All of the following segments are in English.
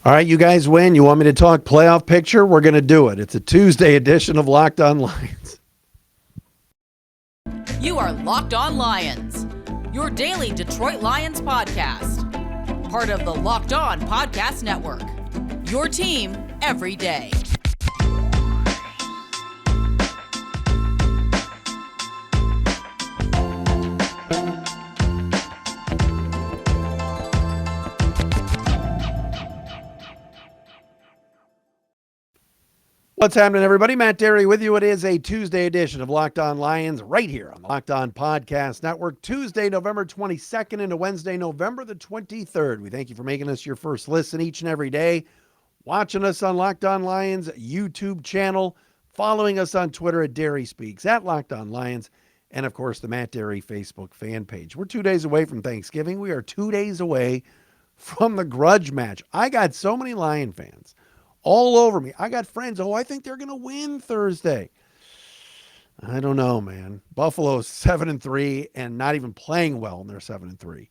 All right, you guys win. You want me to talk playoff picture? We're going to do it. It's a Tuesday edition of Locked On Lions. You are Locked On Lions, your daily Detroit Lions podcast. Part of the Locked On Podcast Network, your team every day. What's happening, everybody? Matt Dery with you. It is a Tuesday edition of Locked On Lions right here on the Locked On Podcast Network. Tuesday, November 22nd into Wednesday, November the 23rd. We thank you for making us your first listen each and every day, watching us on Locked On Lions YouTube channel, following us on Twitter at Dery Speaks, at Locked On Lions, and, of course, the Matt Dery Facebook fan page. We're 2 days away from Thanksgiving. We are 2 days away from the grudge match. I got so many Lion fans all over me. I got friends. Oh, I think they're going to win Thursday. I don't know, man. Buffalo's 7-3 and not even playing well, and they're 7-3.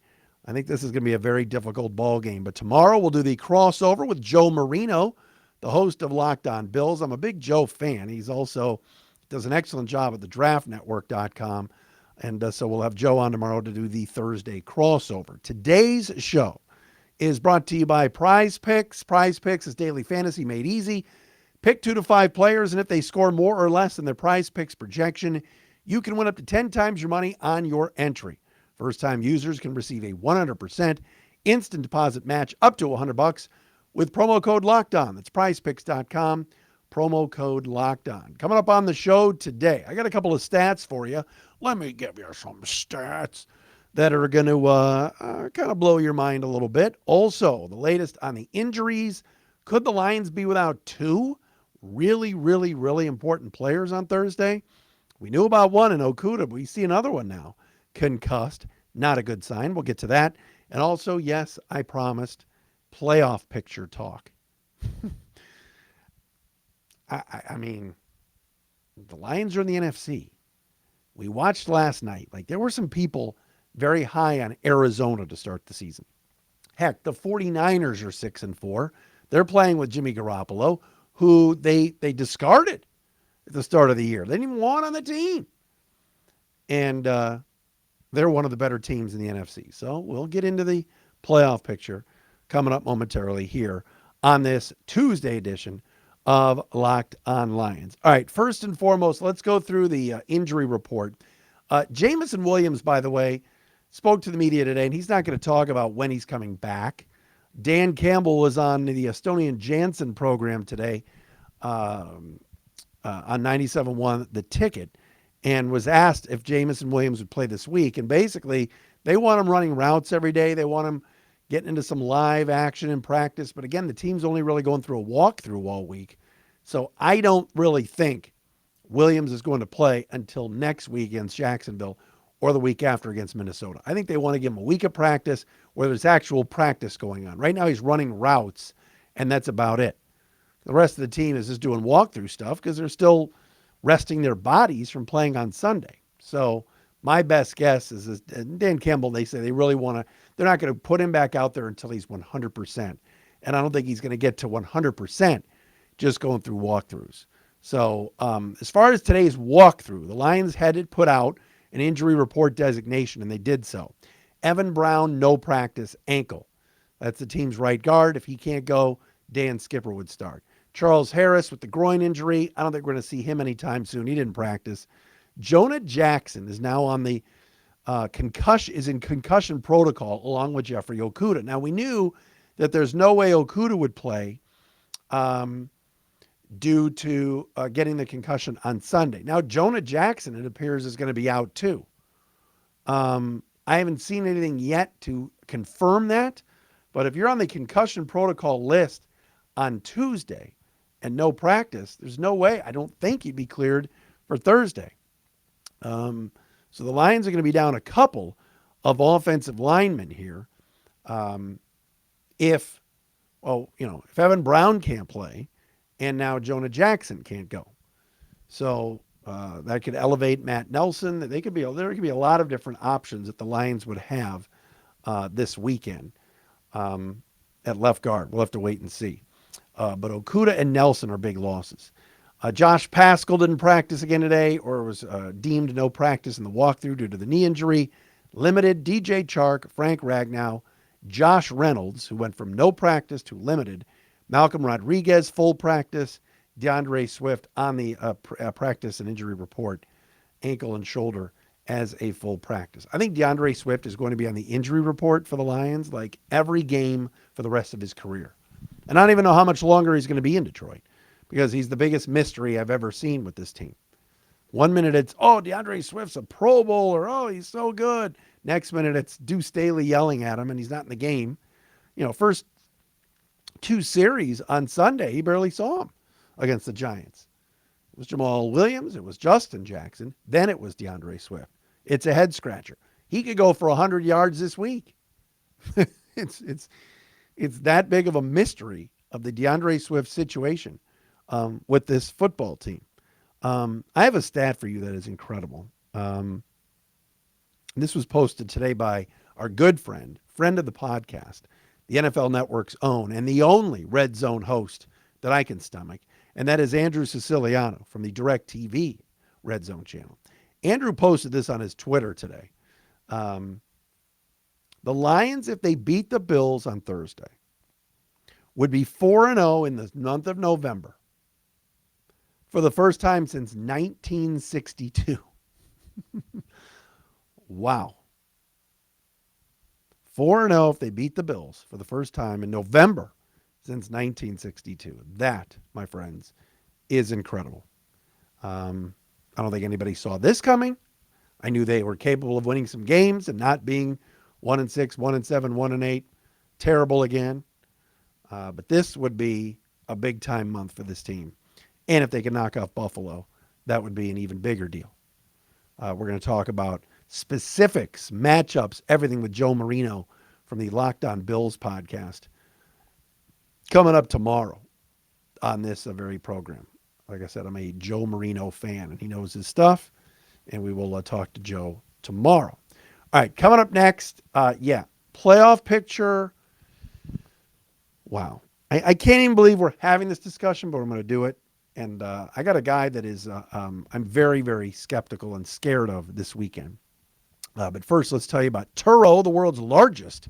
I think this is going to be a very difficult ball game. But tomorrow we'll do the crossover with Joe Marino, the host of Locked On Bills. I'm a big Joe fan. He's also does an excellent job at the draftnetwork.com. And so we'll have Joe on tomorrow to do the Thursday crossover. Today's show is brought to you by PrizePicks. PrizePicks is daily fantasy made easy. Pick 2 to 5 players, and if they score more or less than their PrizePicks projection, you can win up to 10 times your money on your entry. First-time users can receive a 100% instant deposit match up to $100 with promo code LOCKEDON. That's PrizePicks.com, promo code LOCKEDON. Coming up on the show today, I got a couple of stats for you. Let me give you some stats that are going to kind of blow your mind a little bit. Also, the latest on the injuries. Could the Lions be without 2 really, really, really important players on Thursday? We knew about one in Okuda, but we see another one now. Concussed. Not a good sign. We'll get to that. And also, yes, I promised, playoff picture talk. I mean, the Lions are in the NFC. We watched last night. Like, there were some people very high on Arizona to start the season. Heck, the 49ers are 6-4. They're playing with Jimmy Garoppolo, who they discarded at the start of the year. They didn't even want on the team. And they're one of the better teams in the NFC. So we'll get into the playoff picture coming up momentarily here on this Tuesday edition of Locked On Lions. All right, first and foremost, let's go through the injury report. Jameson Williams, by the way, spoke to the media today, and he's not going to talk about when he's coming back. Dan Campbell was on the Estonian Jansen program today on 97.1 The Ticket and was asked if Jameson Williams would play this week. And basically, they want him running routes every day. They want him getting into some live action in practice. But again, the team's only really going through a walkthrough all week. So I don't really think Williams is going to play until next week against Jacksonville or the week after against Minnesota. I think they want to give him a week of practice where there's actual practice going on. Right now he's running routes, and that's about it. The rest of the team is just doing walkthrough stuff because they're still resting their bodies from playing on Sunday. So my best guess is Dan Campbell, they say they really want to, they're not going to put him back out there until he's 100%. And I don't think he's going to get to 100% just going through walkthroughs. So as far as today's walkthrough, the Lions had it put out an injury report designation, and they did so. Evan Brown, no practice, ankle. That's the team's right guard. If he can't go, Dan Skipper would start. Charles Harris with the groin injury. I don't think we're going to see him anytime soon. He didn't practice. Jonah Jackson is now on the concussion protocol along with Jeffrey Okuda. Now, we knew that there's no way Okuda would play due to getting the concussion on Sunday. Now, Jonah Jackson, it appears, is going to be out too. I haven't seen anything yet to confirm that, but if you're on the concussion protocol list on Tuesday and no practice, there's no way. I don't think he'd be cleared for Thursday. So the Lions are going to be down a couple of offensive linemen here. If Evan Brown can't play, and now Jonah Jackson can't go. So that could elevate Matt Nelson. There could be a lot of different options that the Lions would have this weekend. at left guard. We'll have to wait and see. But Okudah and Nelson are big losses. Josh Pascal didn't practice again today, or was deemed no practice in the walkthrough due to the knee injury. Limited DJ Chark, Frank Ragnow, Josh Reynolds, who went from no practice to limited. Malcolm Rodriguez, full practice. DeAndre Swift on the practice and injury report, ankle and shoulder as a full practice. I think DeAndre Swift is going to be on the injury report for the Lions like every game for the rest of his career. And I don't even know how much longer he's going to be in Detroit because he's the biggest mystery I've ever seen with this team. 1 minute it's, oh, DeAndre Swift's a Pro Bowler. Oh, he's so good. Next minute it's Deuce Staley yelling at him and he's not in the game. First 2 series on Sunday, he barely saw him against the Giants. It was Jamal Williams. It was Justin Jackson. Then it was DeAndre Swift. It's a head scratcher. He could go for 100 yards this week. It's that big of a mystery of the DeAndre Swift situation with this football team. I have a stat for you that is incredible. This was posted today by our good friend of the podcast, the NFL Network's own and the only Red Zone host that I can stomach, and that is Andrew Siciliano from the DirecTV Red Zone channel. Andrew posted this on his Twitter today. The Lions, if they beat the Bills on Thursday, would be 4-0 in the month of November for the first time since 1962. Wow. 4-0 if they beat the Bills for the first time in November since 1962. That, my friends, is incredible. I don't think anybody saw this coming. I knew they were capable of winning some games and not being 1-6, 1-7, 1-8, terrible again. But this would be a big time month for this team. And if they could knock off Buffalo, that would be an even bigger deal. We're going to talk about specifics, matchups, everything with Joe Marino from the Locked On Bills podcast coming up tomorrow on this very program. Like I said, I'm a Joe Marino fan, and he knows his stuff, and we will talk to Joe tomorrow. All right, coming up next, playoff picture. Wow. I can't even believe we're having this discussion, but I'm going to do it. And I got a guy that is I'm very, very skeptical and scared of this weekend. But first, let's tell you about Turo, the world's largest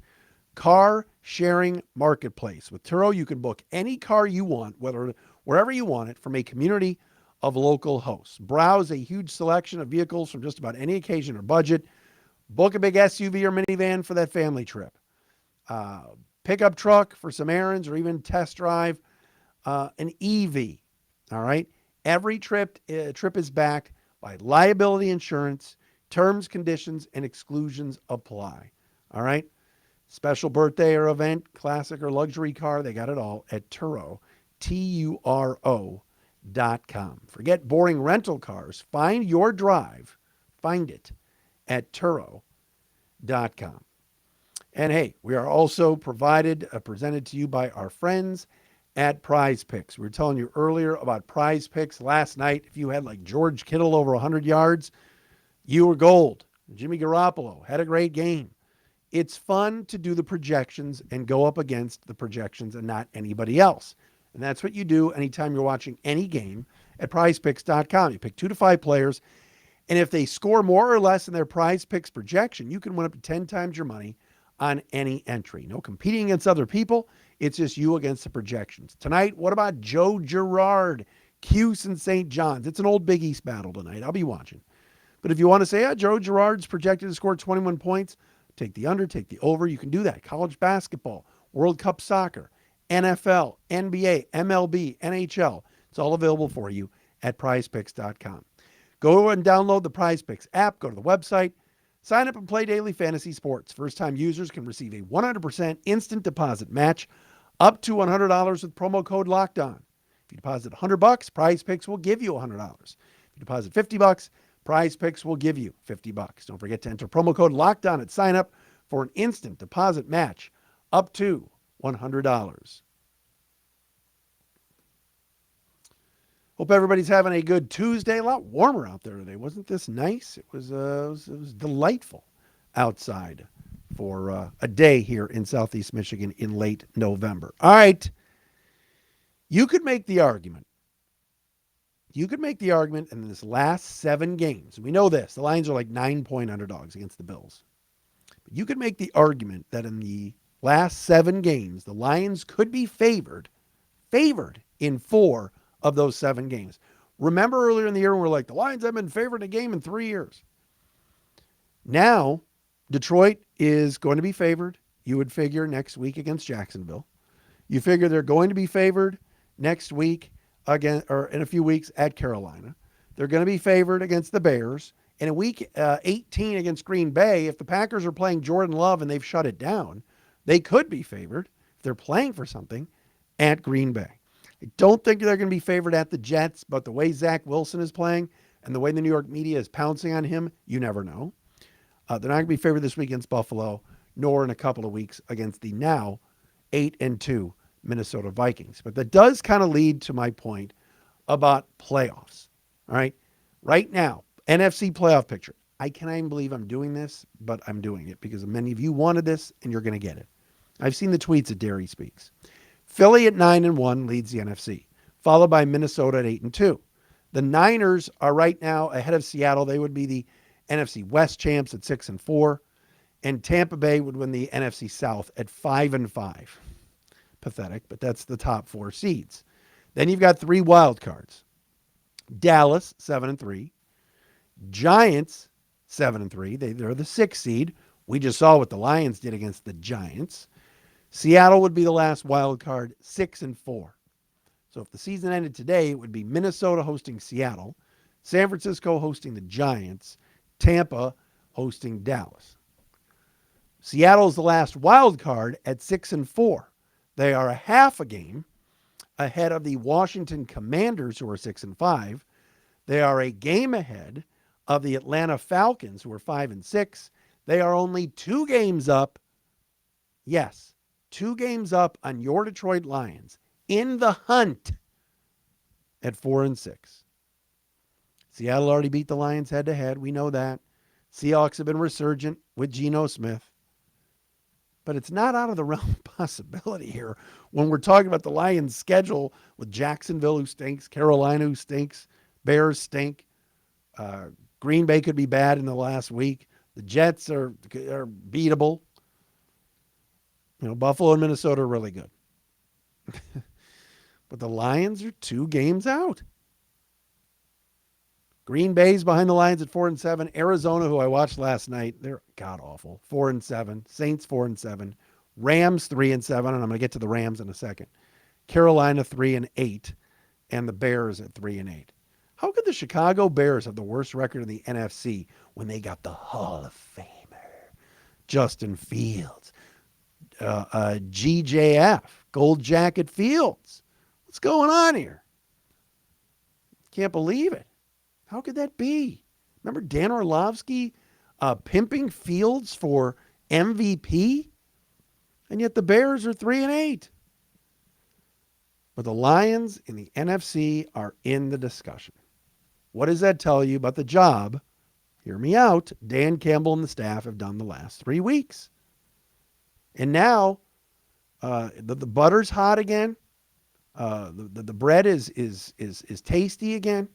car sharing marketplace. With Turo, you can book any car you want, wherever you want it, from a community of local hosts. Browse a huge selection of vehicles from just about any occasion or budget. Book a big SUV or minivan for that family trip. Pickup truck for some errands, or even test drive an EV. All right. Every trip is backed by liability insurance. Terms, conditions, and exclusions apply. All right. Special birthday or event, classic or luxury car, they got it all at Turo, Turo.com. Forget boring rental cars. Find your drive. Find it at Turo.com. And hey, we are also presented to you by our friends at PrizePicks. We were telling you earlier about PrizePicks last night. If you had like George Kittle over 100 yards, you were gold. Jimmy Garoppolo had a great game. It's fun to do the projections and go up against the projections and not anybody else. And that's what you do anytime you're watching any game at PrizePicks.com. You pick 2 to 5 players, and if they score more or less in their PrizePicks projection, you can win up to 10 times your money on any entry. No competing against other people. It's just you against the projections. Tonight, what about Joe Girard, Cuse and St. John's? It's an old Big East battle tonight. I'll be watching. But if you want to say, Joe Girard's projected to score 21 points, take the under, take the over. You can do that. College basketball, World Cup soccer, NFL, NBA, MLB, NHL. It's all available for you at PrizePicks.com. Go and download the PrizePicks app. Go to the website. Sign up and play daily fantasy sports. First-time users can receive a 100% instant deposit match up to $100 with promo code LOCKEDON. If you deposit $100, PrizePicks will give you $100. If you deposit $50, PrizePicks will give you $50. Don't forget to enter promo code LOCKEDON at sign up for an instant deposit match up to $100. Hope everybody's having a good Tuesday. A lot warmer out there today. Wasn't this nice? It was delightful outside for a day here in Southeast Michigan in late November. All right. You could make the argument. In this last 7 games. We know this. The Lions are like 9-point underdogs against the Bills. But you could make the argument that in the last 7 games, the Lions could be favored in 4 of those 7 games. Remember earlier in the year when we were like, the Lions have been favored in a game in 3 years. Now, Detroit is going to be favored, you would figure, next week against Jacksonville. You figure they're going to be favored next week again, or in a few weeks at Carolina. They're going to be favored against the Bears. And in week 18 against Green Bay, if the Packers are playing Jordan Love and they've shut it down, they could be favored if they're playing for something at Green Bay. I don't think they're going to be favored at the Jets, but the way Zach Wilson is playing and the way the New York media is pouncing on him, you never know. They're not going to be favored this week against Buffalo, nor in a couple of weeks against the now 8-2 Minnesota Vikings. But that does kind of lead to my point about playoffs. All right. Right now, NFC playoff picture. I cannot even believe I'm doing this, but I'm doing it because many of you wanted this and you're going to get it. I've seen the tweets at Dery Speaks. Philly at 9-1 leads the NFC, followed by Minnesota at 8-2. The Niners are right now ahead of Seattle. They would be the NFC West champs at 6-4, and Tampa Bay would win the NFC South at 5-5. Pathetic, but that's the top 4 seeds. Then you've got 3 wild cards. Dallas 7-3, Giants 7-3. They're the 6th seed. We just saw what the Lions did against the Giants. Seattle would be the last wild card, 6-4. So if the season ended today, it would be Minnesota hosting Seattle, San Francisco hosting the Giants, Tampa hosting Dallas. Seattle is the last wild card at 6-4. They are a half a game ahead of the Washington Commanders, who are 6-5. They are a game ahead of the Atlanta Falcons, who are 5-6. They are only 2 games up. Yes, 2 games up on your Detroit Lions in the hunt at 4-6. Seattle already beat the Lions head-to-head. We know that. Seahawks have been resurgent with Geno Smith. But it's not out of the realm of possibility here when we're talking about the Lions' schedule with Jacksonville, who stinks, Carolina, who stinks, Bears stink. Green Bay could be bad in the last week. The Jets are beatable. Buffalo and Minnesota are really good. But the Lions are 2 games out. Green Bay's behind the Lions at 4-7. Arizona, who I watched last night, they're god-awful. 4-7. Saints 4-7. Rams 3-7, and I'm going to get to the Rams in a second. Carolina 3-8, and the Bears at 3-8. How could the Chicago Bears have the worst record in the NFC when they got the Hall of Famer, Justin Fields, GJF, Gold Jacket Fields? What's going on here? Can't believe it. How could that be? Remember Dan Orlovsky pimping Fields for MVP? And yet the Bears are 3-8. But the Lions in the NFC are in the discussion. What does that tell you about the job, hear me out, Dan Campbell and the staff have done the last 3 weeks? And now the butter's hot again. The bread is tasty again.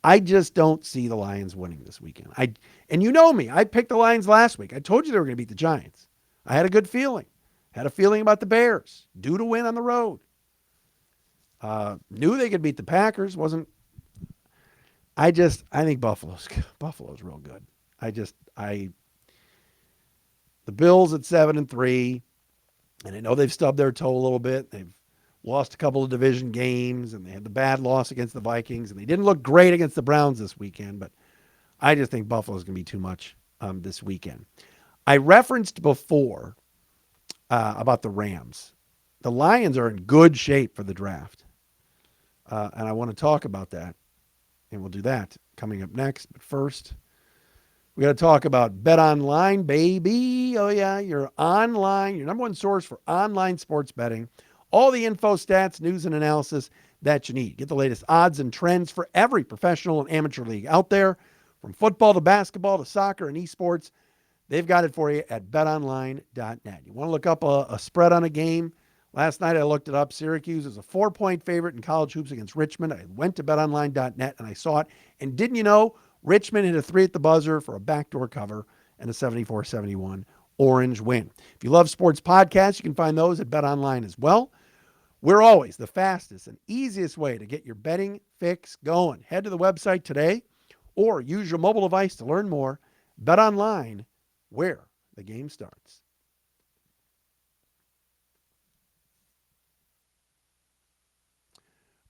I just don't see the Lions winning this weekend. And you know me, I picked the Lions last week. I told you they were going to beat the Giants. I had a good feeling. Had a feeling about the Bears. Due to win on the road. Knew they could beat the Packers. I think Buffalo's real good. The Bills at 7-3, and I know they've stubbed their toe a little bit. They've lost a couple of division games, and they had the bad loss against the Vikings, and they didn't look great against the Browns this weekend, but I just think Buffalo's going to be too much this weekend. I referenced before about the Rams. The Lions are in good shape for the draft, and I want to talk about that, and we'll do that coming up next. But first, we got to talk about BetOnline, baby. Oh, yeah, your number one source for online sports betting. All the info, stats, news, and analysis that you need. Get the latest odds and trends for every professional and amateur league out there, from football to basketball to soccer and esports. They've got it for you at betonline.net. You want to look up a spread on a game? Last night I looked it up. Syracuse is a 4-point favorite in college hoops against Richmond. I went to betonline.net and I saw it. And didn't you know, Richmond hit a 3 at the buzzer for a backdoor cover and a 74-71 Orange win. If you love sports podcasts, you can find those at BetOnline as well. We're always the fastest and easiest way to get your betting fix going. Head to the website today or use your mobile device to learn more. BetOnline, where the game starts.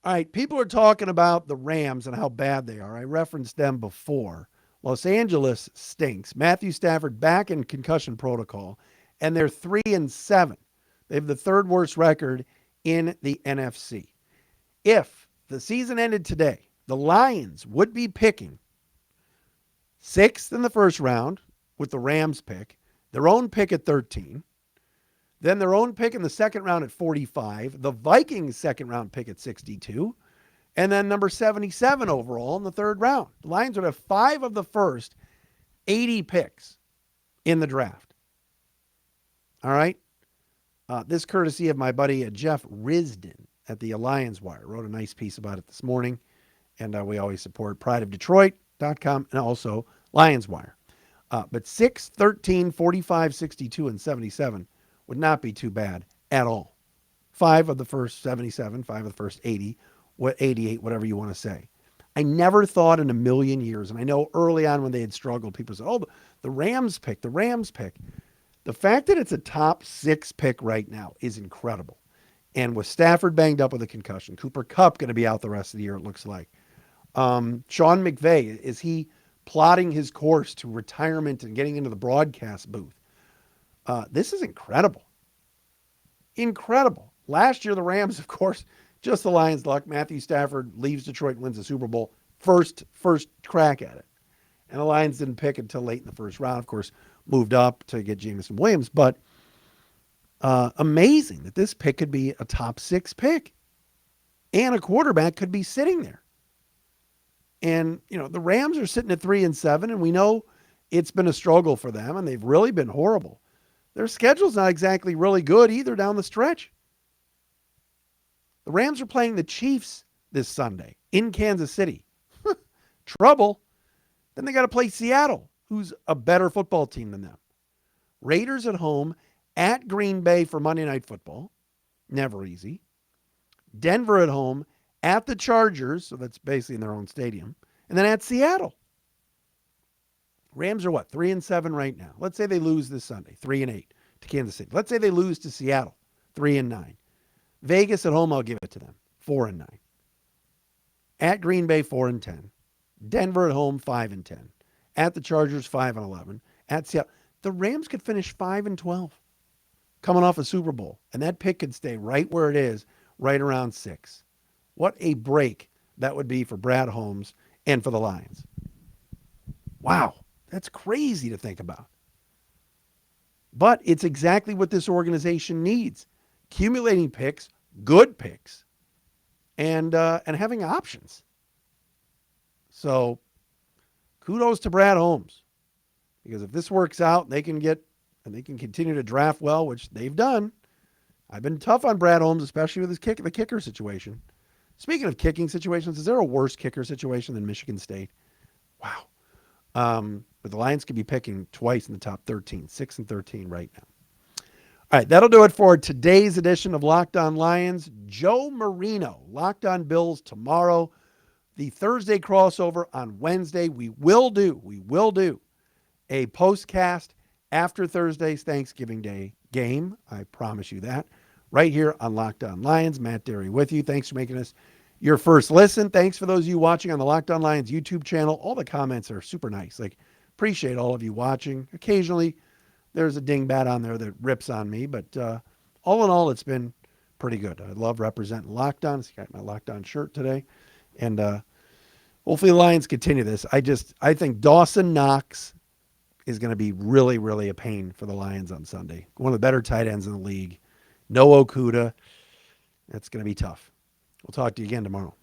All right, people are talking about the Rams and how bad they are. I referenced them before. Los Angeles stinks. Matthew Stafford back in concussion protocol, and they're 3-7. They have the third worst record in the NFC. If the season ended today, the Lions would be picking 6th in the first round with the Rams pick, their own pick at 13, then their own pick in the second round at 45, the Vikings' second round pick at 62, and then number 77 overall in the third round. The Lions would have 5 of the first 80 picks in the draft. All right? This courtesy of my buddy Jeff Risden at the Lions Wire. Wrote a nice piece about it this morning, and we always support prideofdetroit.com and also Lions Wire. But 6, 13, 45, 62, and 77 would not be too bad at all. 5 of the first 77, 5 of the first 80, 88, whatever you want to say. I never thought in a million years, and I know early on when they had struggled, people said, oh, the Rams pick. The fact that it's a top 6 pick right now is incredible. And with Stafford banged up with a concussion, Cooper Kupp going to be out the rest of the year, it looks like. Sean McVay, is he plotting his course to retirement and getting into the broadcast booth? This is incredible. Incredible. Last year, the Rams, of course, just the Lions' luck. Matthew Stafford leaves Detroit and wins the Super Bowl. First crack at it. And the Lions didn't pick until late in the first round. Of course, moved up to get Jameson Williams. But amazing that this pick could be a top 6 pick. And a quarterback could be sitting there. And, the Rams are sitting at 3-7, and we know it's been a struggle for them, and they've really been horrible. Their schedule's not exactly really good either down the stretch. The Rams are playing the Chiefs this Sunday in Kansas City. Trouble. Then they got to play Seattle, who's a better football team than them. Raiders at home, at Green Bay for Monday Night Football. Never easy. Denver at home, at the Chargers, so that's basically in their own stadium, and then at Seattle. Rams are what, 3-7 right now. Let's say they lose this Sunday, 3-8 to Kansas City. Let's say they lose to Seattle, 3-9. Vegas at home, I'll give it to them, 4-9. At Green Bay, 4-10. Denver at home, 5-10. At the Chargers, 5-11. At Seattle, the Rams could finish 5-12, coming off a Super Bowl, and that pick could stay right where it is, right around 6. What a break that would be for Brad Holmes and for the Lions. Wow, that's crazy to think about. But it's exactly what this organization needs. Accumulating picks, good picks, and having options. So kudos to Brad Holmes. Because if this works out, they can continue to draft well, which they've done. I've been tough on Brad Holmes, especially with his the kicker situation. Speaking of kicking situations, is there a worse kicker situation than Michigan State? Wow. But the Lions could be picking twice in the top 13, 6 and 13 right now. All right, that'll do it for today's edition of Locked On Lions. Joe Marino, Locked On Bills tomorrow. The Thursday crossover on Wednesday. We will do a postcast after Thursday's Thanksgiving Day game. I promise you that. Right here on Locked On Lions. Matt Dery with you. Thanks for making us your first listen. Thanks for those of you watching on the Locked On Lions YouTube channel. All the comments are super nice. Appreciate all of you watching. Occasionally, there's a dingbat on there that rips on me, but all in all, it's been pretty good. I love representing Locked On. I got my Locked On shirt today, and hopefully the Lions continue this. I think Dawson Knox is going to be really, really a pain for the Lions on Sunday. One of the better tight ends in the league. No Okuda. That's going to be tough. We'll talk to you again tomorrow.